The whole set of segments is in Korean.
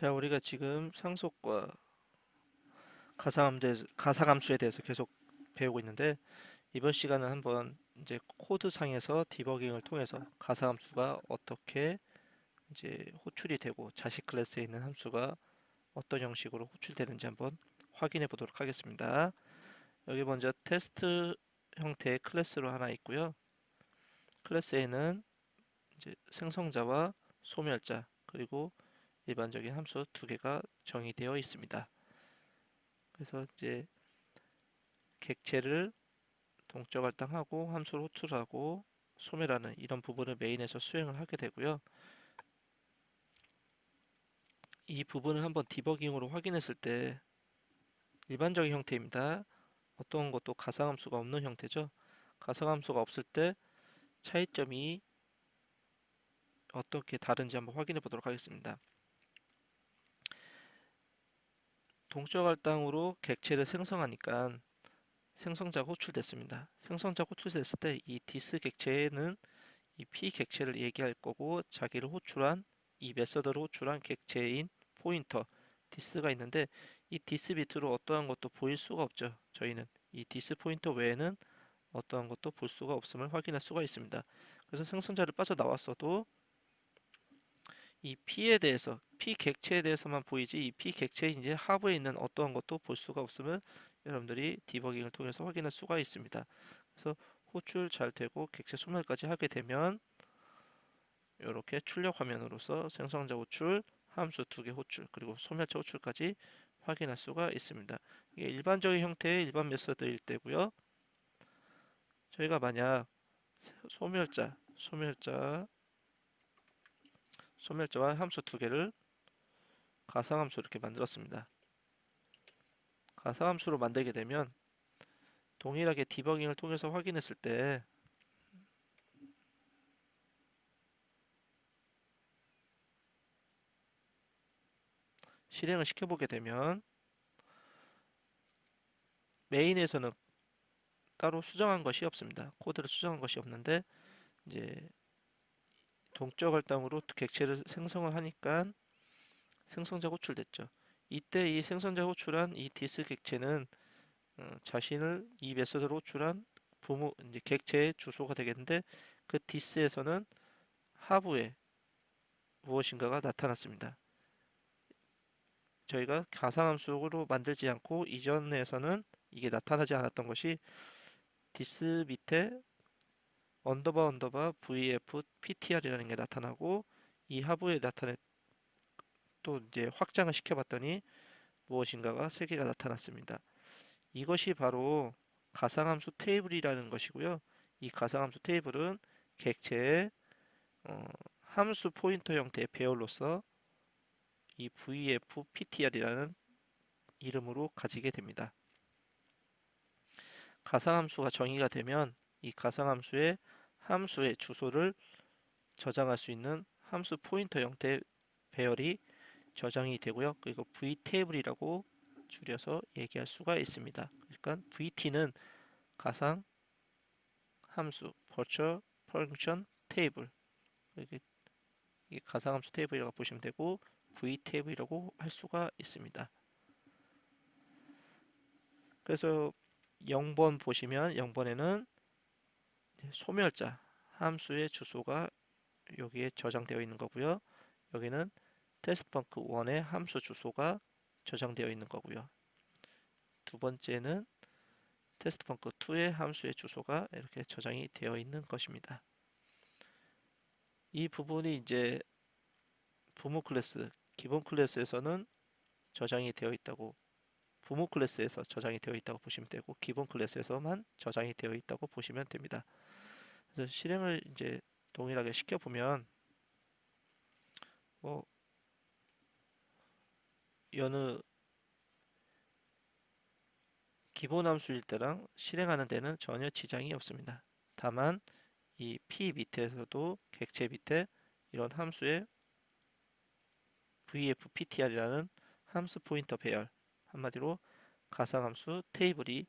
자, 우리가 지금 상속과 가상함수에 대해서 계속 배우고 있는데 이번 시간은 한번 이제 코드상에서 디버깅을 통해서 가상함수가 어떻게 이제 호출이 되고 자식 클래스에 있는 함수가 어떤 형식으로 호출되는지 한번 확인해 보도록 하겠습니다. 여기 먼저 테스트 형태의 클래스로 하나 있고요. 클래스에는 이제 생성자와 소멸자 그리고 일반적인 함수 두 개가 정의되어 있습니다. 그래서 이제 객체를 동적 할당하고 함수를 호출하고 소멸하는 이런 부분을 메인에서 수행을 하게 되고요. 이 부분을 한번 디버깅으로 확인했을 때 일반적인 형태입니다. 어떤 것도 가상함수가 없는 형태죠. 가상함수가 없을 때 차이점이 어떻게 다른지 한번 확인해 보도록 하겠습니다. 동적 할당으로 객체를 생성하니까 생성자가 호출됐습니다. 생성자가 호출됐을 때 이 디스 객체는 이 P 객체를 얘기할 거고 자기를 호출한 이 메서드를 호출한 객체인 포인터 디스가 있는데 이 디스 비트로 어떠한 것도 보일 수가 없죠. 저희는 이 디스 포인터 외에는 어떠한 것도 볼 수가 없음을 확인할 수가 있습니다. 그래서 생성자를 빠져나왔어도 이 P에 대해서 P 객체에 대해서만 보이지 이 P 객체의 이제 하부에 있는 어떠한 것도 볼 수가 없음을 여러분들이 디버깅을 통해서 확인할 수가 있습니다. 그래서 호출 잘 되고 객체 소멸까지 하게 되면 이렇게 출력 화면으로서 생성자 호출, 함수 두 개 호출, 그리고 소멸자 호출까지 확인할 수가 있습니다. 이게 일반적인 형태의 일반 메서드일 때고요. 저희가 만약 소멸자와 함수 두 개를 가상함수 이렇게 만들었습니다. 가상함수로 만들게 되면 동일하게 디버깅을 통해서 확인했을 때 실행을 시켜보게 되면 메인에서는 따로 수정한 것이 없습니다. 코드를 수정한 것이 없는데 이제 동적 할당으로 객체를 생성을 하니까 생성자 호출됐죠. 이때 이 생성자 호출한 이 디스 객체는 자신을 이 메서드로 호출한 부모 이제 객체의 주소가 되겠는데 그 디스에서는 하부에 무엇인가가 나타났습니다. 저희가 가상함수로 만들지 않고 이전에서는 이게 나타나지 않았던 것이 디스 밑에 언더바 vf ptr이라는 게 나타나고 이 하부에 나타낸 또 이제 확장을 시켜봤더니 무엇인가가 세 개가 나타났습니다. 이것이 바로 가상함수 테이블이라는 것이고요. 이 가상함수 테이블은 객체의 어, 함수 포인터 형태의 배열로서 이 vf-ptr이라는 이름으로 가지게 됩니다. 가상함수가 정의가 되면 이 가상함수의 함수의 주소를 저장할 수 있는 함수 포인터 형태의 배열이 저장이 되고요. 그리고 vtable이라고 줄여서 얘기할 수가 있습니다. 그러니까 vt는 가상 함수 virtual function table 이게 가상함수 테이블이라고 보시면 되고 vtable이라고 할 수가 있습니다. 그래서 0번 보시면 0번에는 소멸자 함수의 주소가 여기에 저장되어 있는 거고요. 여기는 테스트펑크 1의 함수 주소가 저장되어 있는 거고요. 두 번째는 테스트펑크 2의 함수의 주소가 이렇게 저장이 되어 있는 것입니다. 이 부분이 이제 부모 클래스, 기본 클래스에서는 저장이 되어 있다고 부모 클래스에서 저장이 되어 있다고 보시면 되고 기본 클래스에서만 저장이 되어 있다고 보시면 됩니다. 그래서 실행을 이제 동일하게 시켜보면 뭐 여느 기본 함수일 때랑 실행하는 데는 전혀 지장이 없습니다. 다만 이 p 밑에서도 객체 밑에 이런 함수의 vfptr이라는 함수 포인터 배열 한마디로 가상함수 테이블이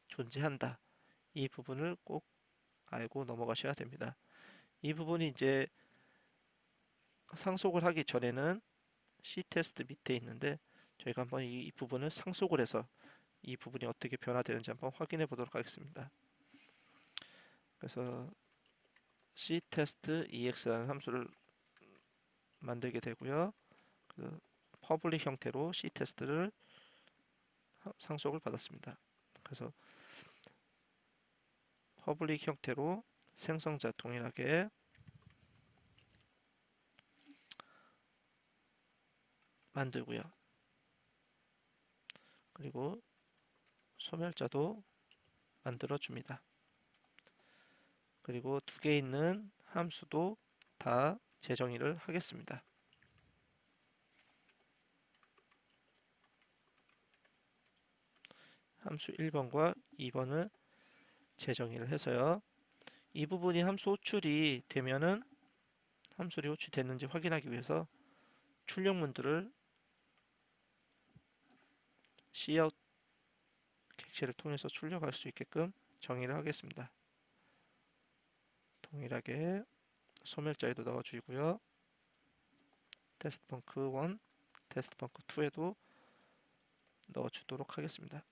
존재한다. 이 부분을 꼭 알고 넘어가셔야 됩니다. 이 부분이 이제 상속을 하기 전에는 C테스트 밑에 있는데 저희가 한번 이 부분을 상속을 해서 이 부분이 어떻게 변화되는지 한번 확인해 보도록 하겠습니다. 그래서 C테스트 EX라는 함수를 만들게 되고요. 그 퍼블릭 형태로 C테스트를 상속을 받았습니다. 그래서 퍼블릭 형태로 생성자 동일하게 만들고요. 그리고 소멸자도 만들어 줍니다. 그리고 두 개 있는 함수도 다 재정의를 하겠습니다. 함수 1번과 2번을 재정의를 해서요. 이 부분이 함수 호출이 되면은 함수리 호출됐는지 확인하기 위해서 출력문들을 cout 객체를 통해서 출력할 수 있게끔 정의를 하겠습니다. 동일하게 소멸자에도 넣어주고요. 테스트펑크 1, 테스트펑크 2에도 넣어주도록 하겠습니다.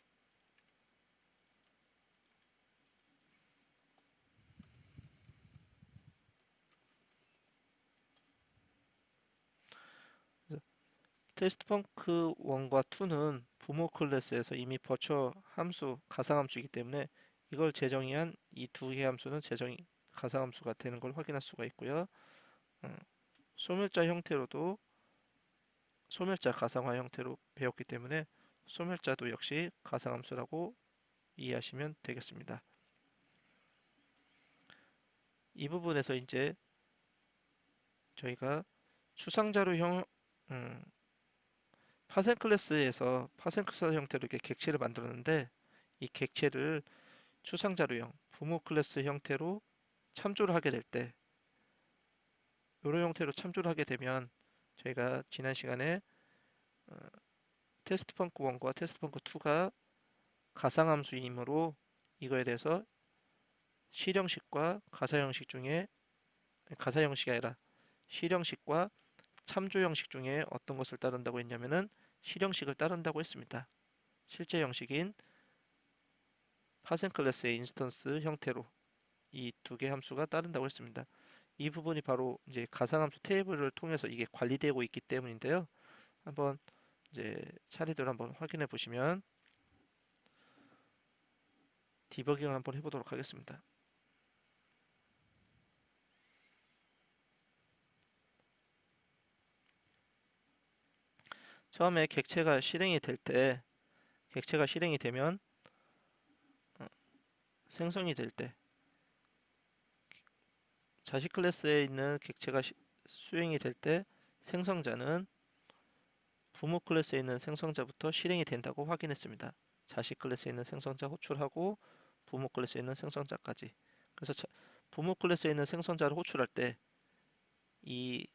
테스트펑크 1과 2는 부모 클래스에서 이미 버추어 함수, 가상함수이기 때문에 이걸 재정의한 이 두 개의 함수는 재정의 가상함수가 되는 걸 확인할 수가 있고요. 소멸자 형태로도 소멸자 가상화 형태로 배웠기 때문에 소멸자도 역시 가상함수라고 이해하시면 되겠습니다. 이 부분에서 이제 저희가 추상자료 파생 클래스에서 파생 클래스 형태로 이렇게 객체를 만들었는데 이 객체를 추상자료형 부모 클래스 형태로 참조를 하게 될 때 이런 형태로 참조를 하게 되면 저희가 지난 시간에 테스트 펑크 1과 테스트 펑크 2가 가상함수이므로 이거에 대해서 실형식과 가사형식 중에 가사형식이 아니라 실형식과 참조형식 중에 어떤 것을 따른다고 했냐면은 실형식을 따른다고 했습니다. 실제 형식인 파생 클래스의 인스턴스 형태로 이 두 개 함수가 따른다고 했습니다. 이 부분이 바로 이제 가상함수 테이블을 통해서 이게 관리되고 있기 때문인데요. 한번 이제 차례대로 한번 확인해 보시면 디버깅을 한번 해보도록 하겠습니다. 처음에 객체가 실행이 되면 생성이 될 때 자식 클래스에 있는 객체가 수행이 될 때 생성자는 부모 클래스에 있는 생성자부터 실행이 된다고 확인했습니다. 자식 클래스에 있는 생성자 호출하고 부모 클래스에 있는 생성자까지. 그래서 부모 클래스에 있는 생성자를 호출할 때 이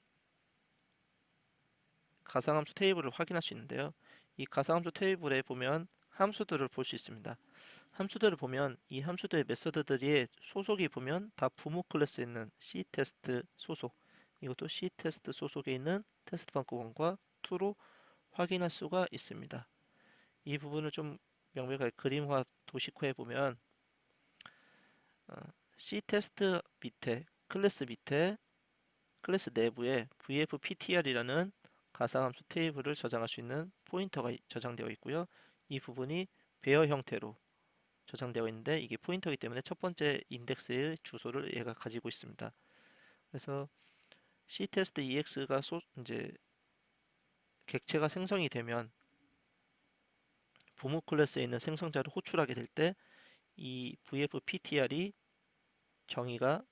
가상함수 테이블을 확인할 수 있는데요. 이 가상함수 테이블에 보면 함수들을 볼 수 있습니다. 함수들을 보면 이 함수들의 메서드들이 소속이 보면 다 부모 클래스에 있는 C테스트 소속, 이것도 C테스트 소속에 있는 테스트 펑크 1과 2로 확인할 수가 있습니다. 이 부분을 좀 명백하게 그림화 도식화해 보면 C테스트 밑에 클래스 내부에 VFPTR이라는 가상함수 테이블을 저장할 수 있는 포인터가 저장되어 있고요. 이 부분이 베어 형태로 저장되어 있는데 이게 포인터이기 때문에 첫 번째 인덱스의 주소를 얘가 가지고 있습니다. 그래서 C테스트 EX가 이제 객체가 생성이 되면 부모 클래스에 있는 생성자를 호출하게 될 때 이 VFPTR이 정의가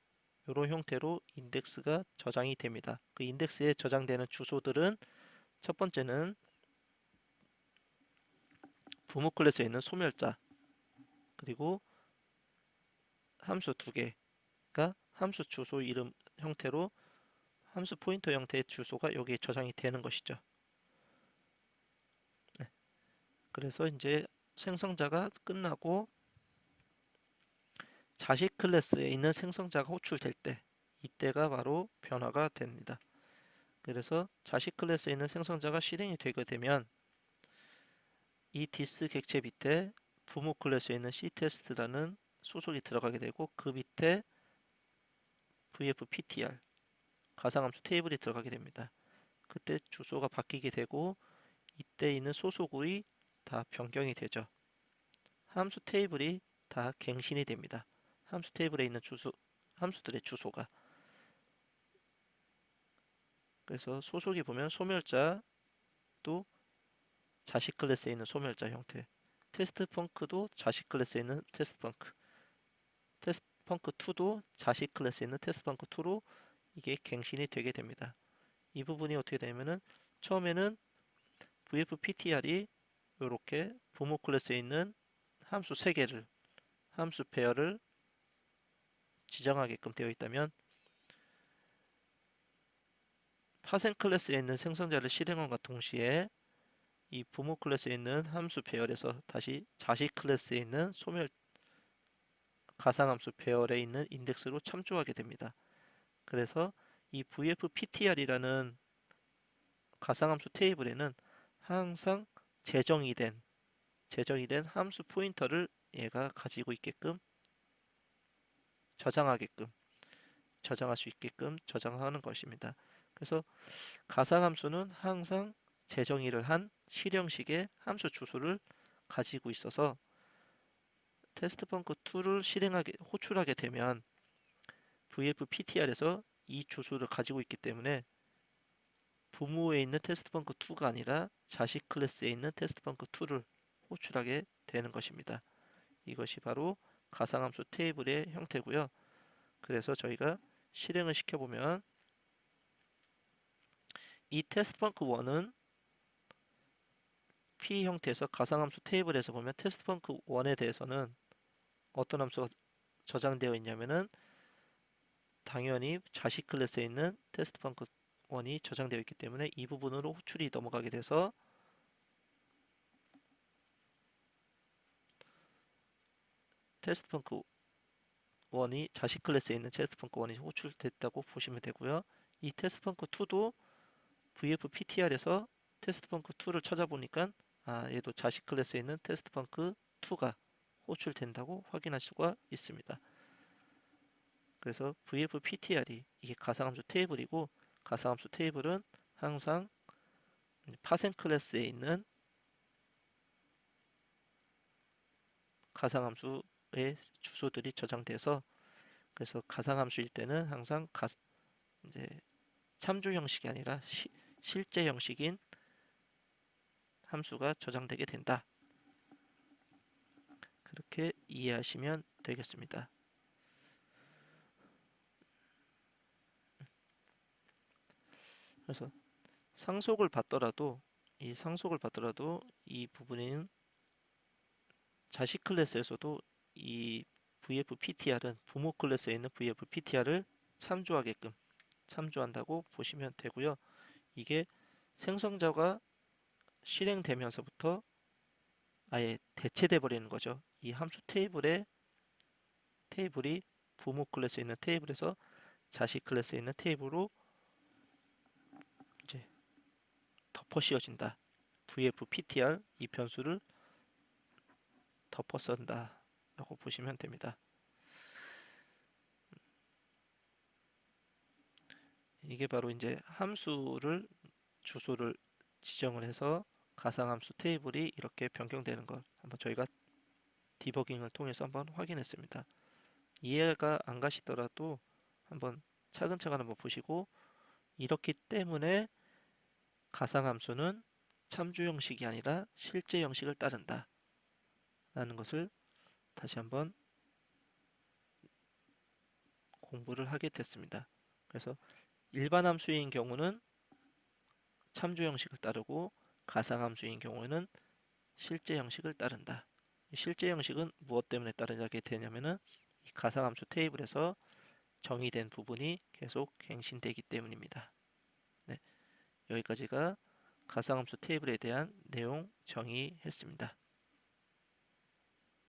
이런 형태로 인덱스가 저장이 됩니다. 그 인덱스에 저장되는 주소들은 첫 번째는 부모 클래스에 있는 소멸자, 그리고 함수 두 개가 함수 주소 이름 형태로 함수 포인터 형태의 주소가 여기에 저장이 되는 것이죠. 네. 그래서 이제 생성자가 끝나고 자식 클래스에 있는 생성자가 호출될 때 이때가 바로 변화가 됩니다. 그래서 자식 클래스에 있는 생성자가 실행이 되게 되면 이 디스 객체 밑에 부모 클래스에 있는 ctest라는 소속이 들어가게 되고 그 밑에 vfptr 가상함수 테이블이 들어가게 됩니다. 그때 주소가 바뀌게 되고 이때 있는 소속이 다 변경이 되죠. 함수 테이블이 다 갱신이 됩니다. 함수 테이블에 있는 함수들의 주소가. 그래서 소속이 보면 소멸자도 자식 클래스에 있는 소멸자 형태, 테스트 펑크도 자식 클래스에 있는 테스트 펑크, 테스트 펑크 2도 자식 클래스에 있는 테스트 펑크 2로 이게 갱신이 되게 됩니다. 이 부분이 어떻게 되냐면은 처음에는 vfptr이 이렇게 부모 클래스에 있는 함수 3개를 함수 페어를 지정하게끔 되어 있다면 파생 클래스에 있는 생성자를 실행함과 동시에 이 부모 클래스에 있는 함수 배열에서 다시 자식 클래스에 있는 소멸 가상함수 배열에 있는 인덱스로 참조하게 됩니다. 그래서 이 vfptr이라는 가상함수 테이블에는 항상 재정이 된 함수 포인터를 얘가 가지고 있게끔 저장할 수 있게끔 저장하는 것입니다. 그래서 가상함수는 항상 재정의를 한 실형식의 함수 주소를 가지고 있어서 테스트 펑크 2를 호출하게 되면 vfptr에서 이 주소를 가지고 있기 때문에 부모에 있는 테스트 펑크 2가 아니라 자식 클래스에 있는 테스트 펑크 2를 호출하게 되는 것입니다. 이것이 바로 가상함수 테이블의 형태고요. 그래서 저희가 실행을 시켜보면 이 테스트 펑크 1은 P 형태에서 가상함수 테이블에서 보면 테스트 펑크 1에 대해서는 어떤 함수가 저장되어 있냐면은 당연히 자식 클래스에 있는 테스트 펑크 1이 저장되어 있기 때문에 이 부분으로 호출이 넘어가게 돼서 테스트 펑크 1이 자식 클래스에 있는 테스트 펑크 1이 호출됐다고 보시면 되고요. 이 테스트 펑크 2도 vfptr에서 테스트 펑크 2를 찾아보니까 얘도 자식 클래스에 있는 테스트 펑크 2가 호출된다고 확인할 수가 있습니다. 그래서 vfptr이 이게 가상함수 테이블이고 가상함수 테이블은 항상 파생 클래스에 있는 가상함수의 주소들이 저장돼서 그래서 가상함수일 때는 항상 이제 참조 형식이 아니라 실제 형식인 함수가 저장되게 된다. 그렇게 이해하시면 되겠습니다. 그래서 상속을 받더라도 이 부분인 자식 클래스에서도 이 vfptr은 부모 클래스에 있는 vfptr을 참조한다고 보시면 되고요. 이게 생성자가 실행되면서부터 아예 대체돼 버리는 거죠. 이 함수 테이블이 부모 클래스에 있는 테이블에서 자식 클래스에 있는 테이블로 이제 덮어 씌워진다. vfptr 이 변수를 덮어 쓴다 라고 보시면 됩니다. 이게 바로 이제 주소를 지정을 해서 가상함수 테이블이 이렇게 변경되는 걸 한번 저희가 디버깅을 통해서 한번 확인했습니다. 이해가 안 가시더라도 한번 차근차근 한번 보시고 이렇기 때문에 가상함수는 참조 형식이 아니라 실제 형식을 따른다 라는 것을 다시 한번 공부를 하게 됐습니다. 그래서 일반 함수인 경우는 참조 형식을 따르고 가상함수인 경우에는 실제 형식을 따른다. 실제 형식은 무엇 때문에 따르게 되냐면은 이 가상함수 테이블에서 정의된 부분이 계속 갱신되기 때문입니다. 네, 여기까지가 가상함수 테이블에 대한 내용 정의했습니다.